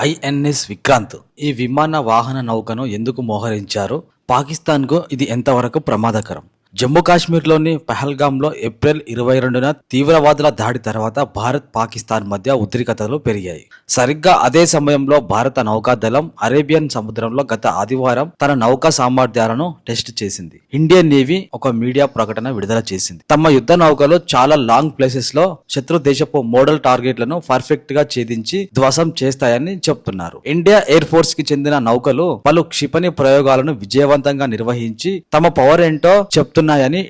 INS Vikrant ఈ విమాన వాహన నౌకను ఎందుకు మోహరించారు? పాకిస్తాన్కు ఇది ఎంతవరకు ప్రమాదకరం? జమ్మూ కాశ్మీర్లోని పహల్గామ్లో ఏప్రిల్ 22న తీవ్రవాదుల దాడి తర్వాత భారత్ పాకిస్తాన్ మధ్య ఉద్రిక్తతలు పెరిగాయి. సరిగ్గా అదే సమయంలో భారత నౌకాదళం అరేబియన్ సముద్రంలో గత ఆదివారం తన నౌకా సామర్థ్యాలను టెస్ట్ చేసింది. ఇండియన్ నేవీ ఒక మీడియా ప్రకటన విడుదల చేసింది. తమ యుద్ధ నౌకలు చాలా లాంగ్ ప్లేసెస్ లో శత్రు దేశపు మోడల్ టార్గెట్లను పర్ఫెక్ట్ గా ఛేదించి ధ్వంసం చేస్తాయని చెప్తున్నారు. ఇండియా ఎయిర్ ఫోర్స్ కి చెందిన నౌకలు పలు క్షిపణి ప్రయోగాలను విజయవంతంగా నిర్వహించి తమ పవర్ ఏంటో చెప్తున్నాయని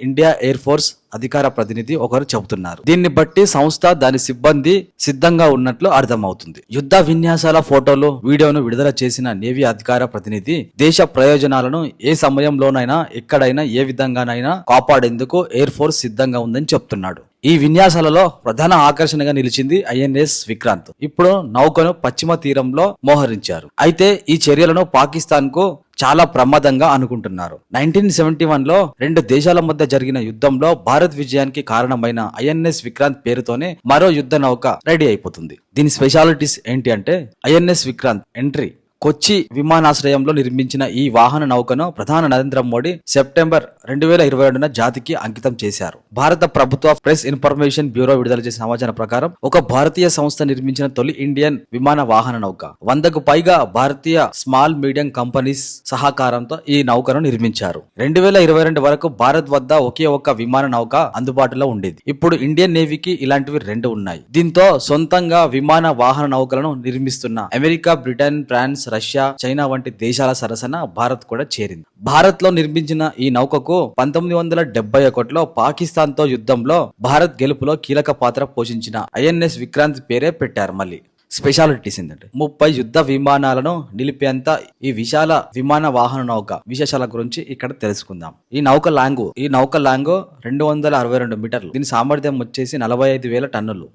ఇండియా ఎయిర్ ఫోర్స్ అధికార ప్రతినిధి ఒకరు చెబుతున్నారు. దీన్ని బట్టి సంస్థ దాని సిబ్బంది సిద్ధంగా ఉన్నట్లు అర్థమవుతుంది. యుద్ధ విన్యాసాల ఫోటోలు, వీడియోను విడుదల చేసిన నేవీ అధికార ప్రతినిధి దేశ ప్రయోజనాలను ఏ సమయంలోనైనా ఎక్కడైనా ఏ విధంగానైనా కాపాడేందుకు ఎయిర్ ఫోర్స్ సిద్ధంగా ఉందని చెప్తున్నాడు. ఈ విన్యాసాలలో ప్రధాన ఆకర్షణగా నిలిచింది ఐఎన్ఎస్ విక్రాంత్. ఇప్పుడు నౌకను పశ్చిమ తీరంలో మోహరించారు. అయితే ఈ చర్యలను పాకిస్తాన్ కు చాలా ప్రమాదంగా అనుకుంటున్నారు. 1971లో రెండు దేశాల మధ్య జరిగిన యుద్ధంలో భారత్ విజయానికి కారణమైన ఐఎన్ఎస్ విక్రాంత్ పేరుతోనే మరో యుద్ధ నౌక రెడీ అయిపోతుంది. దీని స్పెషాలిటీస్ ఏంటి అంటే, ఐఎన్ఎస్ విక్రాంత్ ఎంట్రీ కొచ్చి విమానాశ్రయంలో నిర్మించిన ఈ వాహన నౌకను ప్రధాని నరేంద్ర మోడీ సెప్టెంబర్ 2022న జాతికి అంకితం చేశారు. భారత ప్రభుత్వ ప్రెస్ ఇన్ఫర్మేషన్ బ్యూరో విడుదల చేసిన సమాచారం ప్రకారం ఒక భారతీయ సంస్థ నిర్మించిన తొలి ఇండియన్ విమాన వాహన నౌక. 100కు పైగా భారతీయ స్మాల్ మీడియం కంపెనీస్ సహకారంతో ఈ నౌకను నిర్మించారు. 2022 వరకు భారత్ వద్ద ఒకే ఒక్క విమాన నౌక అందుబాటులో ఉండేది. ఇప్పుడు ఇండియన్ నేవీకి ఇలాంటివి 2 ఉన్నాయి. దీంతో సొంతంగా విమాన వాహన నౌకలను నిర్మిస్తున్న America, Britain, France, Russia, China వంటి దేశాల సరసన భారత్ కూడా చేరింది. భారత్ లో నిర్మించిన ఈ నౌకకు 1971లో పాకిస్తాన్ తో యుద్ధంలో భారత్ గెలుపులో కీలక పాత్ర పోషించిన ఐఎన్ఎస్ విక్రాంత్ పేరే పెట్టారు. మళ్ళీ స్పెషాలిటీస్ ఏంటంటే 30 యుద్ధ విమానాలను నిలిపేంత ఈ విశాల విమాన వాహన నౌక విశేషాల గురించి ఇక్కడ తెలుసుకుందాం. ఈ నౌక లాంగు 262 మీటర్లు. దీని సామర్థ్యం వచ్చేసి 45,000 టన్నులు.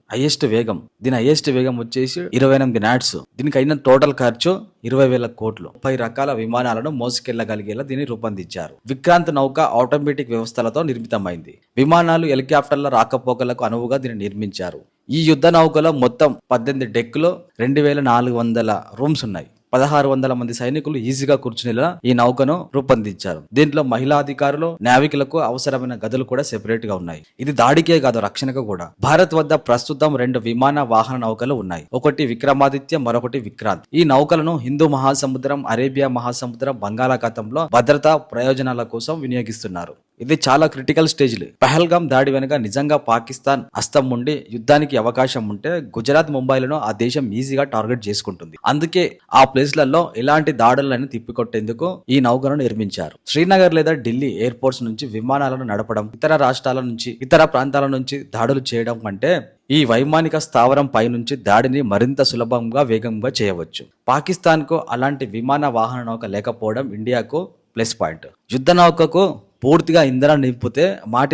దీని హైయెస్ట్ వేగం వచ్చేసి 28 నాట్స్. దీనికి అయిన టోటల్ ఖర్చు 20,000 కోట్లు. 30 రకాల విమానాలను మోసుకెళ్లగలిగేలా దీన్ని రూపొందించారు. విక్రాంత్ నౌక ఆటోమేటిక్ వ్యవస్థలతో నిర్మితమైంది. విమానాలు, హెలికాప్టర్ల రాకపోకలకు అనువుగా దీన్ని నిర్మించారు. ఈ యుద్ధ నౌకలో మొత్తం 18 డెక్కులు, 2,400 రూమ్స్ ఉన్నాయి. 1,600 మంది సైనికులు ఈజీగా కూర్చునేలా ఈ నౌకను రూపొందించారు. దీంట్లో మహిళా అధికారులు, నావికులకు అవసరమైన గదులు కూడా సెపరేట్ గా ఉన్నాయి. ఇది దాడికే కాదు, రక్షణకు కూడా. భారత్ వద్ద ప్రస్తుతం 2 విమాన వాహన నౌకలు ఉన్నాయి. ఒకటి విక్రమాదిత్య, మరొకటి విక్రాంత్. ఈ నౌకలను హిందూ మహాసముద్రం, అరేబియా మహాసముద్రం, బంగాళాఖాతంలో భద్రతా ప్రయోజనాల కోసం వినియోగిస్తున్నారు. ఇది చాలా క్రిటికల్ స్టేజ్లు. పహల్గామ్ దాడి వెనుక నిజంగా పాకిస్తాన్ హస్తం ఉండి యుద్ధానికి అవకాశం ఉంటే గుజరాత్, ముంబైలను ఆ దేశం ఈజీగా టార్గెట్ చేసుకుంటుంది. అందుకే ఆ ప్లేస్లలో ఎలాంటి దాడులను తిప్పికొట్టేందుకు ఈ నౌకను నిర్మించారు. శ్రీనగర్ లేదా ఢిల్లీ ఎయిర్పోర్ట్స్ నుంచి విమానాలను నడపడం, ఇతర రాష్ట్రాల నుంచి, ఇతర ప్రాంతాల నుంచి దాడులు చేయడం కంటే ఈ వైమానిక స్థావరం పై నుంచి దాడిని మరింత సులభంగా, వేగంగా చేయవచ్చు. పాకిస్తాన్ కు అలాంటి విమాన వాహన నౌక లేకపోవడం ఇండియాకు ప్లస్ పాయింట్. యుద్ధ నౌకకు పూర్తిగా ఇంధనం నింపితే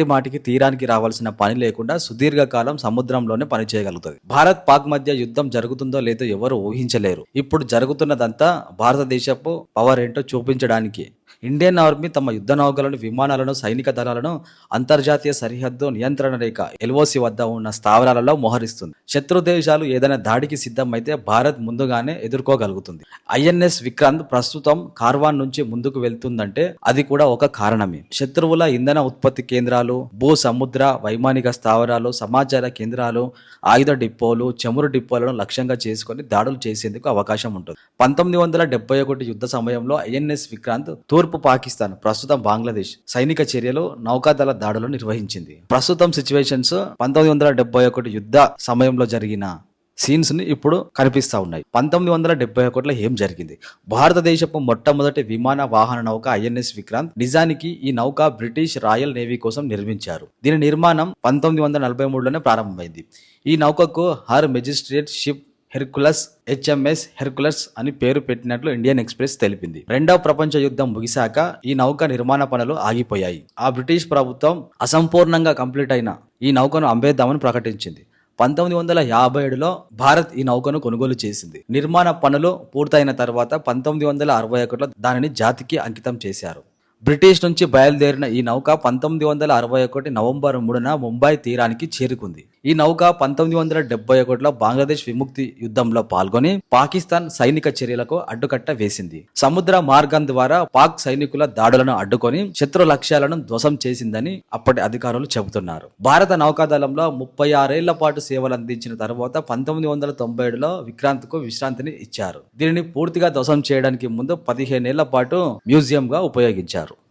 మాటికి తీరానికి రావాల్సిన పని లేకుండా సుదీర్ఘకాలం సముద్రంలోనే పనిచేయగలుగుతుంది. భారత్ పాక్ మధ్య యుద్ధం జరుగుతుందో లేదో ఎవరు ఊహించలేరు. ఇప్పుడు జరుగుతున్నదంతా భారతదేశపు పవర్ ఏంటో చూపించడానికి. ఇండియన్ ఆర్మీ తమ యుద్ధ నౌకలను, విమానాలను, సైనిక దళాలను అంతర్జాతీయ సరిహద్దు నియంత్రణ రేఖ LOC వద్ద ఉన్న స్థావరాలలో మోహరిస్తుంది. శత్రు దేశాలు ఏదైనా దాడికి సిద్ధమైతే భారత్ ముందుగానే ఎదుర్కోగలుగుతుంది. ఐఎన్ఎస్ విక్రాంత్ ప్రస్తుతం కార్వాన్ నుంచి ముందుకు వెళ్తుందంటే అది కూడా ఒక కారణమే. శత్రువుల ఇంధన ఉత్పత్తి కేంద్రాలు, భూ, సముద్ర, వైమానిక స్థావరాలు, సమాచార కేంద్రాలు, ఆయుధ డిపోలు, చమురు డిపోలను లక్ష్యంగా చేసుకుని దాడులు చేసేందుకు అవకాశం ఉంటుంది. 1971 యుద్ధ సమయంలో ఐఎన్ఎస్ విక్రాంత్ తూర్పు పాకిస్తాన్, ప్రస్తుతం బంగ్లాదేశ్ సైనిక చర్యలు, నౌకాదళ దాడులు నిర్వహించింది. ప్రస్తుతం సిచ్యువేషన్స్ 1971 యుద్ధ సమయంలో జరిగిన సీన్స్ ని ఇప్పుడు కనిపిస్తా ఉన్నాయి. 1971లో ఏం జరిగింది? భారతదేశపు మొట్టమొదటి విమాన వాహన నౌక ఐఎన్ఎస్ విక్రాంత్. నిజానికి ఈ నౌక బ్రిటిష్ రాయల్ నేవీ కోసం నిర్మించారు. దీని నిర్మాణం 1943లోనే ప్రారంభమైంది. ఈ నౌకకు her majesty's ship Hercules, HMS Hercules అని పేరు పెట్టినట్లు ఇండియన్ ఎక్స్ప్రెస్ తెలిపింది. 2వ ప్రపంచ యుద్ధం ముగిశాక ఈ నౌక నిర్మాణ పనులు ఆగిపోయాయి. ఆ బ్రిటిష్ ప్రభుత్వం అసంపూర్ణంగా కంప్లీట్ అయిన ఈ నౌకను అమ్మేద్దామని ప్రకటించింది. 1957లో భారత్ ఈ నౌకను కొనుగోలు చేసింది. నిర్మాణ పనులు పూర్తయిన తర్వాత 1961లో దానిని జాతికి అంకితం చేశారు. బ్రిటిష్ నుంచి బయలుదేరిన ఈ నౌక 1961 నవంబర్ 3న ముంబై తీరానికి చేరుకుంది. ఈ నౌక 1971లో బంగ్లాదేశ్ విముక్తి యుద్ధంలో పాల్గొని పాకిస్తాన్ సైనిక చర్యలకు అడ్డుకట్ట వేసింది. సముద్ర మార్గం ద్వారా పాక్ సైనికుల దాడులను అడ్డుకొని శత్రు లక్ష్యాలను ధ్వంసం చేసిందని అప్పటి అధికారులు చెబుతున్నారు. భారత నౌకాదళంలో 36 ఏళ్ల పాటు సేవలు అందించిన తర్వాత 1997లో విక్రాంత్కు విశ్రాంతిని ఇచ్చారు. దీనిని పూర్తిగా ధ్వంసం చేయడానికి ముందు 15 ఏళ్ల పాటు మ్యూజియం గా ఉపయోగించారు.